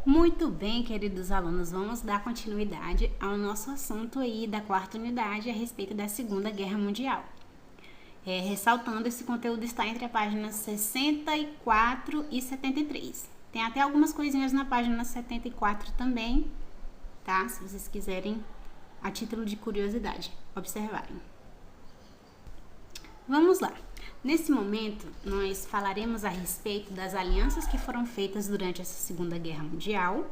Muito bem, queridos alunos, vamos dar continuidade ao nosso assunto aí da quarta unidade a respeito da Segunda Guerra Mundial. Ressaltando, esse conteúdo está entre as páginas 64 e 73. Tem até algumas coisinhas na página 74 também, tá? Se vocês quiserem, a título de curiosidade, observarem. Vamos lá. Nesse momento, nós falaremos a respeito das alianças que foram feitas durante essa Segunda Guerra Mundial,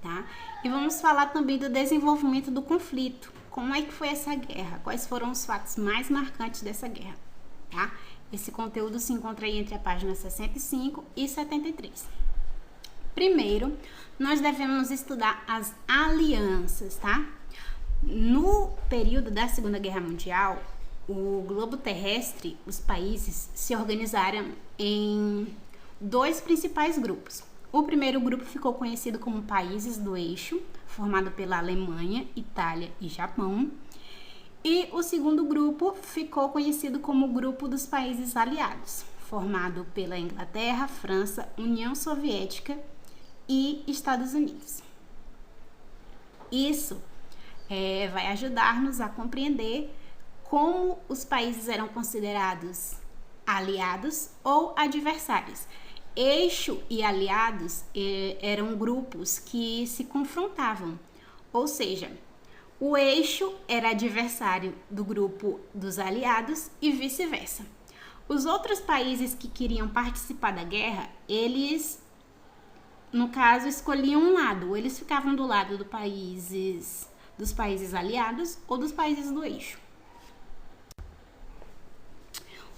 tá? E vamos falar também do desenvolvimento do conflito. Como é que foi essa guerra? Quais foram os fatos mais marcantes dessa guerra, tá? Esse conteúdo se encontra aí entre a página 65 e 73. Primeiro, nós devemos estudar as alianças, tá? No período da Segunda Guerra Mundial, o globo terrestre, os países, se organizaram em dois principais grupos. O primeiro grupo ficou conhecido como Países do Eixo, formado pela Alemanha, Itália e Japão. E o segundo grupo ficou conhecido como Grupo dos Países Aliados, formado pela Inglaterra, França, União Soviética e Estados Unidos. Isso vai ajudar-nos a compreender como os países eram considerados aliados ou adversários. Eixo e aliados eram grupos que se confrontavam, ou seja, o eixo era adversário do grupo dos aliados e vice-versa. Os outros países que queriam participar da guerra, eles, no caso, escolhiam um lado, ou eles ficavam do lado dos países aliados ou dos países do eixo.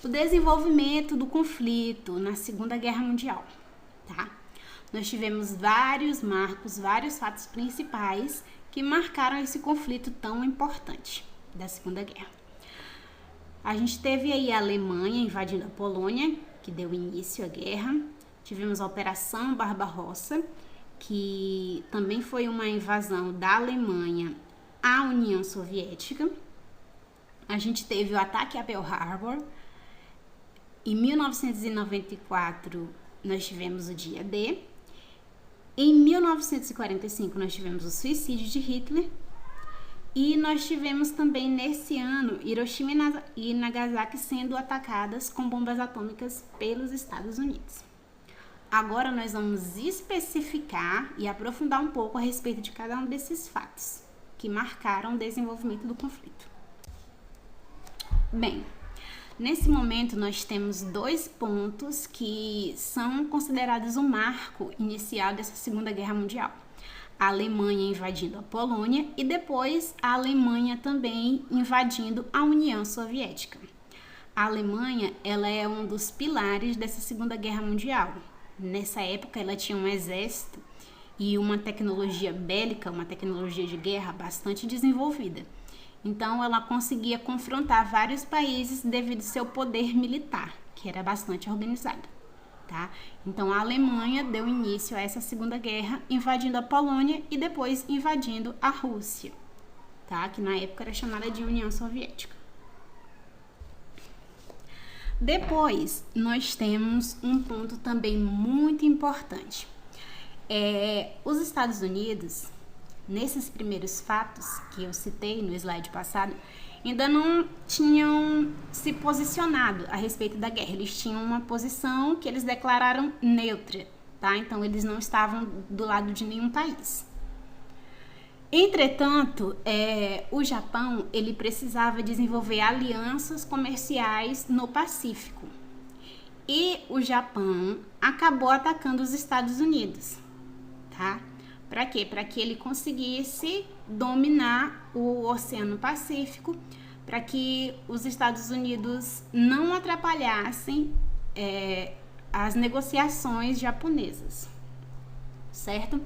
O desenvolvimento do conflito na Segunda Guerra Mundial, tá? Nós tivemos vários marcos, vários fatos principais que marcaram esse conflito tão importante da Segunda Guerra. A gente teve aí a Alemanha invadindo a Polônia, que deu início à guerra. Tivemos a Operação Barbarossa, que também foi uma invasão da Alemanha à União Soviética. A gente teve o ataque a Pearl Harbor. Em 1994, nós tivemos o dia D. Em 1945, nós tivemos o suicídio de Hitler. E nós tivemos também, nesse ano, Hiroshima e Nagasaki sendo atacadas com bombas atômicas pelos Estados Unidos. Agora, nós vamos especificar e aprofundar um pouco a respeito de cada um desses fatos que marcaram o desenvolvimento do conflito. Bem, nesse momento, nós temos dois pontos que são considerados um marco inicial dessa Segunda Guerra Mundial. A Alemanha invadindo a Polônia e depois a Alemanha também invadindo a União Soviética. A Alemanha, ela é um dos pilares dessa Segunda Guerra Mundial. Nessa época, ela tinha um exército e uma tecnologia bélica, uma tecnologia de guerra bastante desenvolvida. Então, ela conseguia confrontar vários países devido ao seu poder militar, que era bastante organizado, tá? Então, a Alemanha deu início a essa Segunda Guerra, invadindo a Polônia e depois invadindo a Rússia, tá? Que na época era chamada de União Soviética. Depois, nós temos um ponto também muito importante. Os Estados Unidos, nesses primeiros fatos que eu citei no slide passado, ainda não tinham se posicionado a respeito da guerra. Eles tinham uma posição que eles declararam neutra, tá? Então, eles não estavam do lado de nenhum país. Entretanto, o Japão, ele precisava desenvolver alianças comerciais no Pacífico. E o Japão acabou atacando os Estados Unidos, tá? Para quê? Para que ele conseguisse dominar o Oceano Pacífico, para que os Estados Unidos não atrapalhassem as negociações japonesas, certo?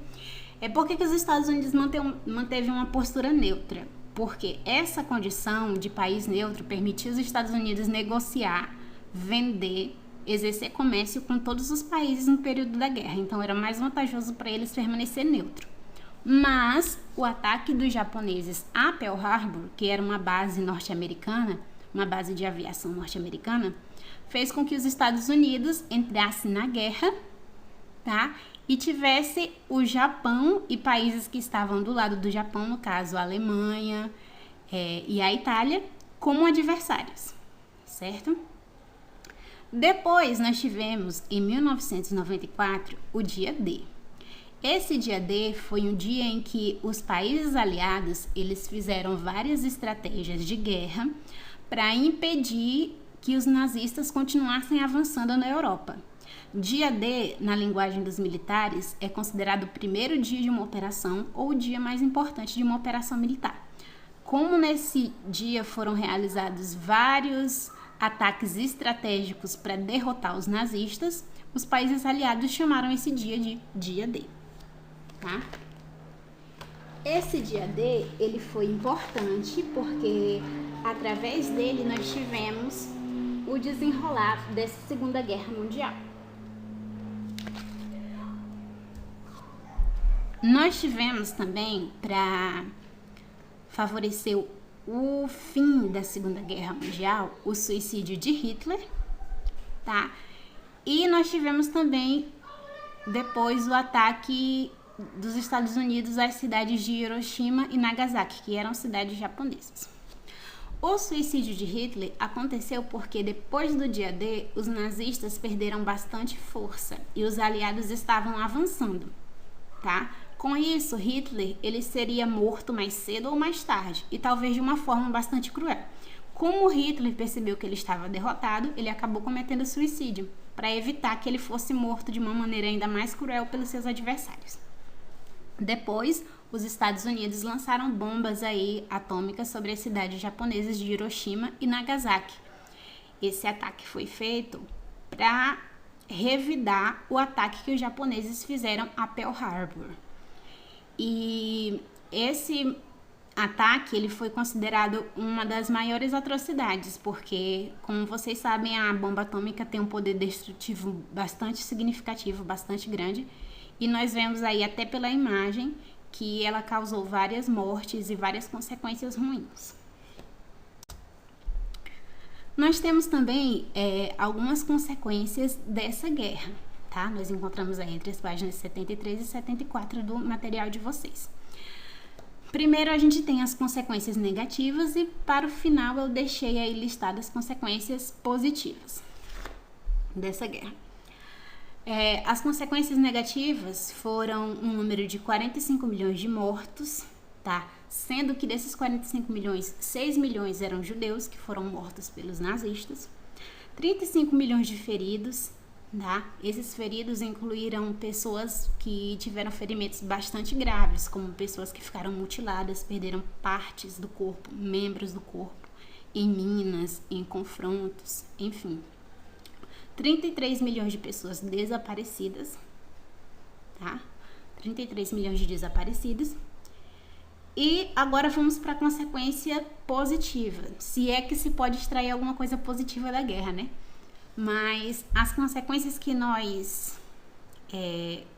Por que os Estados Unidos manteve uma postura neutra? Porque essa condição de país neutro permitia os Estados Unidos negociar, vender, exercer comércio com todos os países no período da guerra. Então, era mais vantajoso para eles permanecer neutro. Mas o ataque dos japoneses a Pearl Harbor, que era uma base norte-americana, uma base de aviação norte-americana, fez com que os Estados Unidos entrassem na guerra, tá? e tivesse o Japão e países que estavam do lado do Japão, no caso a Alemanha e a Itália, como adversários, certo? Depois nós tivemos, em 1994, o dia D. Esse dia D foi um dia em que os países aliados, eles fizeram várias estratégias de guerra para impedir que os nazistas continuassem avançando na Europa. Dia D, na linguagem dos militares, é considerado o primeiro dia de uma operação ou o dia mais importante de uma operação militar. Como nesse dia foram realizados vários ataques estratégicos para derrotar os nazistas, os países aliados chamaram esse dia de Dia D. Tá? Esse dia D, ele foi importante porque através dele nós tivemos o desenrolar dessa Segunda Guerra Mundial. Nós tivemos também, para favorecer o fim da Segunda Guerra Mundial, o suicídio de Hitler, tá? E nós tivemos também depois o ataque dos Estados Unidos às cidades de Hiroshima e Nagasaki, que eram cidades japonesas. O suicídio de Hitler aconteceu porque depois do dia D, os nazistas perderam bastante força e os aliados estavam avançando, tá? Com isso, Hitler ele seria morto mais cedo ou mais tarde, e talvez de uma forma bastante cruel. Como Hitler percebeu que ele estava derrotado, ele acabou cometendo suicídio, para evitar que ele fosse morto de uma maneira ainda mais cruel pelos seus adversários. Depois, os Estados Unidos lançaram bombas atômicas sobre as cidades japonesas de Hiroshima e Nagasaki. Esse ataque foi feito para revidar o ataque que os japoneses fizeram a Pearl Harbor. E esse ataque ele foi considerado uma das maiores atrocidades, porque, como vocês sabem, a bomba atômica tem um poder destrutivo bastante significativo, bastante grande, e nós vemos aí até pela imagem que ela causou várias mortes e várias consequências ruins. Nós temos também algumas consequências dessa guerra, tá? Nós encontramos aí entre as páginas 73 e 74 do material de vocês. Primeiro a gente tem as consequências negativas e para o final eu deixei aí listadas as consequências positivas dessa guerra. As consequências negativas foram um número de 45 milhões de mortos, tá? Sendo que desses 45 milhões, 6 milhões eram judeus que foram mortos pelos nazistas, 35 milhões de feridos, tá? Esses feridos incluíram pessoas que tiveram ferimentos bastante graves, como pessoas que ficaram mutiladas, perderam partes do corpo, membros do corpo, em minas, em confrontos, enfim. 33 milhões de pessoas desaparecidas, tá? 33 milhões de desaparecidos. E agora vamos para a consequência positiva, se é que se pode extrair alguma coisa positiva da guerra, né? Mas as consequências que nós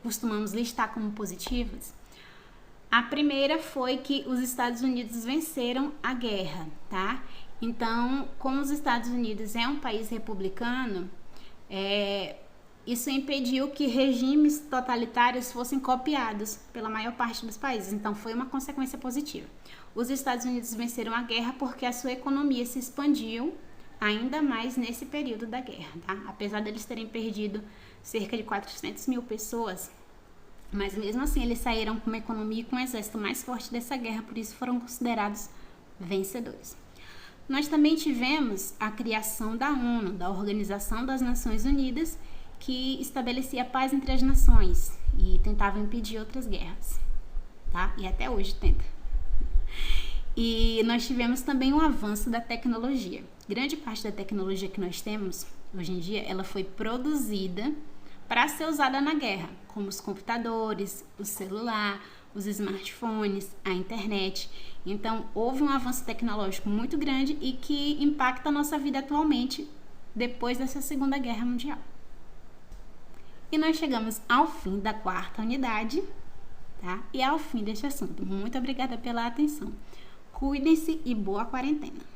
costumamos listar como positivas, a primeira foi que os Estados Unidos venceram a guerra, tá? Então, como os Estados Unidos é um país republicano, isso impediu que regimes totalitários fossem copiados pela maior parte dos países. Então, foi uma consequência positiva. Os Estados Unidos venceram a guerra porque a sua economia se expandiu ainda mais nesse período da guerra, tá? Apesar deles terem perdido cerca de 400 mil pessoas, mas mesmo assim eles saíram com uma economia e com um exército mais forte dessa guerra, por isso foram considerados vencedores. Nós também tivemos a criação da ONU, da Organização das Nações Unidas, que estabelecia a paz entre as nações e tentava impedir outras guerras, tá? E até hoje tenta. E nós tivemos também um avanço da tecnologia. Grande parte da tecnologia que nós temos hoje em dia, ela foi produzida para ser usada na guerra, como os computadores, o celular, os smartphones, a internet. Então, houve um avanço tecnológico muito grande e que impacta a nossa vida atualmente, depois dessa Segunda Guerra Mundial. E nós chegamos ao fim da 4ª unidade, tá? E ao fim deste assunto. Muito obrigada pela atenção. Cuidem-se e boa quarentena.